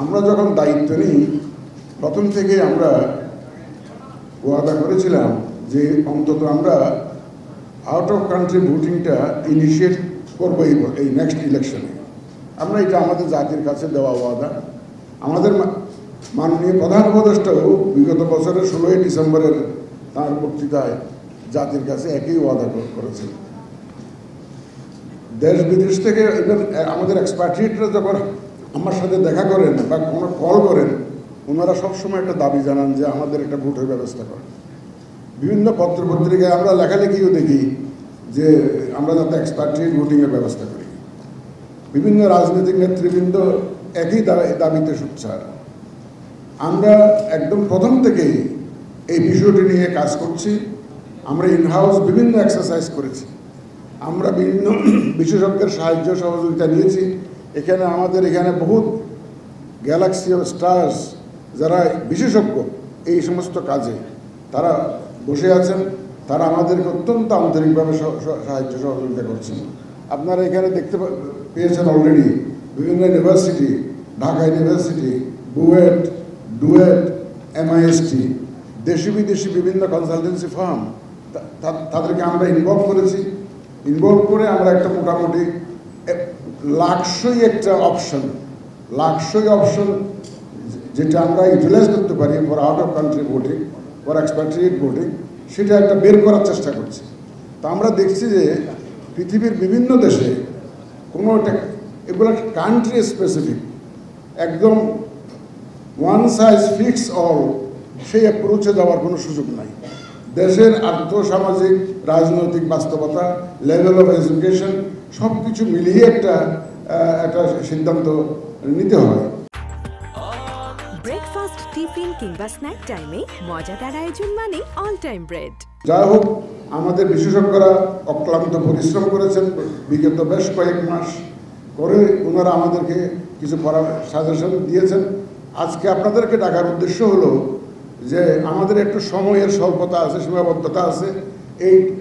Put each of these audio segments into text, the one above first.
আমরা যখন দায়িত্ব নিই প্রথম থেকে আমরা ওয়াদা করেছিলাম যে অন্তত আমরা আউট অফ কান্ট্রি ভোটিংটা ইনিশিয়েট করবো এই নেক্সট ইলেকশনে। আমরা এটা আমাদের জাতির কাছে দেওয়া ওয়াদা। আমাদের মাননীয় প্রধান উপদেষ্টাও বিগত বছরের 16ই ডিসেম্বরের তাঁর বক্তৃতায় জাতির কাছে একই ওয়াদা করেছেন। দেশ বিদেশ থেকে এবার আমাদের এক্সপার্টিটরা যখন আমার সাথে দেখা করেন বা কোনো কল করেন, ওনারা সবসময় একটা দাবি জানান যে আমাদের একটা ভোটের ব্যবস্থা করেন। বিভিন্ন পত্রপত্রিকায় আমরা লেখালেখিও দেখি যে আমরা যাতে এক্সপার্টিট ভোটিংয়ের ব্যবস্থা করি। বিভিন্ন রাজনৈতিক নেতৃবৃন্দ একই দাবিতে সোচ্চার। আমরা একদম প্রথম থেকেই এই বিষয়টি নিয়ে কাজ করছি। আমরা ইনহাউস বিভিন্ন এক্সারসাইজ করেছি। আমরা বিভিন্ন বিশেষজ্ঞের সাহায্য সহযোগিতা নিয়েছি। আমাদের এখানে বহুত গ্যালাক্সি অফ স্টার্স যারা বিশেষজ্ঞ এই সমস্ত কাজে তারা বসে আছেন। তারা আমাদেরকে অত্যন্ত আন্তরিকভাবে সাহায্য সহযোগিতা করছেন। আপনারা এখানে দেখতে পেয়েছেন অলরেডি বিভিন্ন university, Dhaka university, BUET, duet, MIST, দেশি বিদেশি বিভিন্ন কনসালটেন্সি ফার্ম, তাদেরকে আমরা ইনভলভ করেছি। ইনভলভ করে আমরা একটা মোটামুটি লাখশই অপশন যেটা আমরা ইউটিলাইজ করতে পারি for out of country voting, for expatriate voting, সেটা একটা বের করার চেষ্টা করছি। তা আমরা দেখছি যে পৃথিবীর বিভিন্ন দেশে কোনো একটা এগুলো কান্ট্রি স্পেসিফিক, একদম ওয়ান সাইজ ফিক্স অল সেই অ্যাপ্রোচে যাওয়ার কোনো সুযোগ নাই। দেশের আর্থসামাজিক রাজনৈতিক বাস্তবতা, লেভেল অফ এডুকেশন সব কিছু মিলিয়ে একটা সিদ্ধান্ত নিতে হয়। ব্রেকফাস্ট, টিফিন কিংবা স্ন্যাক টাইমে মজাদার আয়োজন মানে অল টাইম ব্রেড। যাই হোক, আমাদের বিশেষজ্ঞরা অক্লান্ত পরিশ্রম করেছেন বিগত বেশ কয়েক মাস করে। ওনারা আমাদেরকে কিছু সাজেশন দিয়েছেন। আজকে আপনাদেরকে ডাকার উদ্দেশ্য হলো যে আমাদের একটু সময়ের স্বল্পতা আছে, সীমাবদ্ধতা আছে।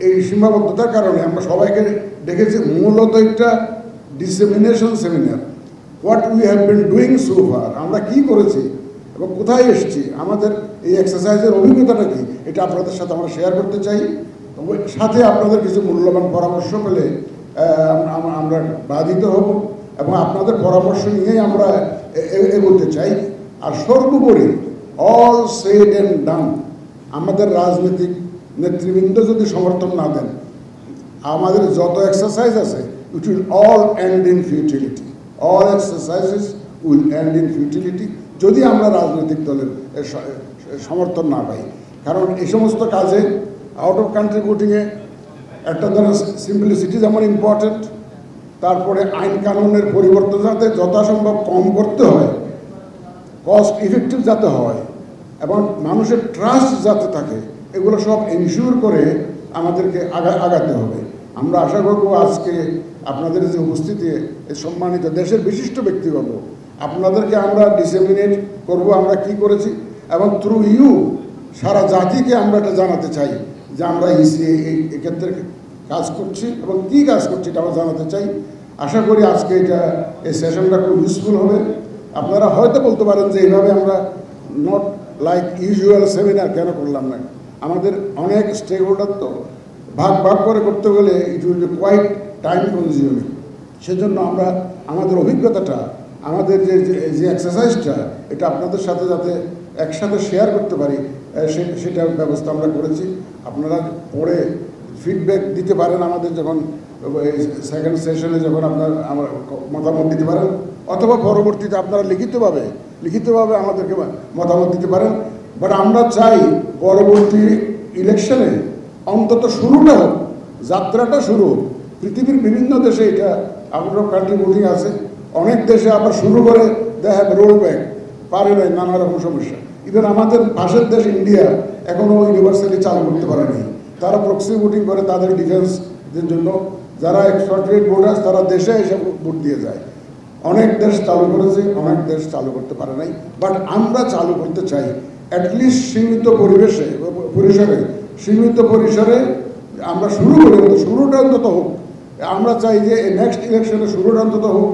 এই সীমাবদ্ধতার কারণে আমরা সবাইকে ডেকেছি মূলত একটা dissemination seminar. What we have been doing so far, আমরা কি করেছি এবং কোথায় এসেছি, আমাদের এই এক্সারসাইজের অভিজ্ঞতাটা কি, এটা আপনাদের সাথে আমরা শেয়ার করতে চাই। সাথে আপনাদের কিছু মূল্যবান পরামর্শ পেলে আমরা বাধিত হব এবং আপনাদের পরামর্শ নিয়েই আমরা এগোতে চাই। আর সর্বোপরি অল সেড অ্যান্ড ডান, আমাদের রাজনৈতিক নেতৃবৃন্দ যদি সমর্থন না দেন, আমাদের যত এক্সারসাইজ আছে it will all end in futility. All exercises will end in futility যদি আমরা রাজনৈতিক দলের সমর্থন না পাই। কারণ এই সমস্ত কাজে আউট অফ কান্ট্রি ভোটিংয়ে একটা ধরনের সিম্পলিসিটি যেমন ইম্পর্টেন্ট, তারপরে আইন কানুনের পরিবর্তন যাতে যথাসম্ভব কম করতে হয়, কস্ট ইফেক্টিভ যাতে হয় এবং মানুষের ট্রাস্ট যাতে থাকে, এগুলো সব এনশিওর করে আমাদেরকে আগাতে হবে। আমরা আশা করব আজকে আপনাদের যে উপস্থিতি, সম্মানিত দেশের বিশিষ্ট ব্যক্তিগত, আপনাদেরকে আমরা ডিসেমিনেট করব আমরা কি করেছি এবং থ্রু ইউ সারা জাতিকে আমরা এটা জানাতে চাই যে আমরা এই ক্ষেত্রে কাজ করছি এবং কী কাজ করছি এটা আমরা জানাতে চাই। আশা করি আজকে এই সেশনটা খুব ইউজফুল হবে। আপনারা হয়তো বলতে পারেন যে এইভাবে আমরা নট লাইক ইউজুয়াল সেমিনার কেন করলাম না। আমাদের অনেক স্টেক হোল্ডার তো ভাগ করে করতে গেলে it will be quite time consuming. সেজন্য আমরা আমাদের অভিজ্ঞতাটা, আমাদের যে এক্সারসাইজটা, এটা আপনাদের সাথে যাতে একসাথে শেয়ার করতে পারি সেটার ব্যবস্থা আমরা করেছি। আপনারা পরে ফিডব্যাক দিতে পারেন আমাদের যখন সেকেন্ড সেশনে যখন আমার মতামত দিতে পারেন, অথবা পরবর্তীতে আপনারা লিখিতভাবে আমাদেরকে মতামত দিতে পারেন। বাট আমরা চাই পরবর্তী ইলেকশনে অন্তত শুরুটা হোক, যাত্রাটা শুরু হোক। পৃথিবীর বিভিন্ন দেশে এটা আউট অফ কান্ট্রি ভোটিং আছে, অনেক দেশে আবার শুরু করে দে হ্যাভ রোল ব্যাক, পারে নাই, নানা রকম সমস্যা। ইভেন আমাদের পাশের দেশ ইন্ডিয়া এখনও ইউনিভার্সালি চালু করতে পারেনি। তারা প্রক্সি ভোটিং করে তাদের ডিফেন্সের জন্য। যারা এক্সপাট্রিয়েট ভোটার্স তারা দেশে এসে ভোট দিয়ে যায়। অনেক দেশ চালু করেছে, অনেক দেশ চালু করতে পারে নাই। বাট আমরা চালু করতে চাই অ্যাটলিস্ট সীমিত পরিসরে আমরা শুরু করি, শুরুটা অন্তত হোক। আমরা চাই যে নেক্সট ইলেকশনে শুরুটা অন্তত হোক।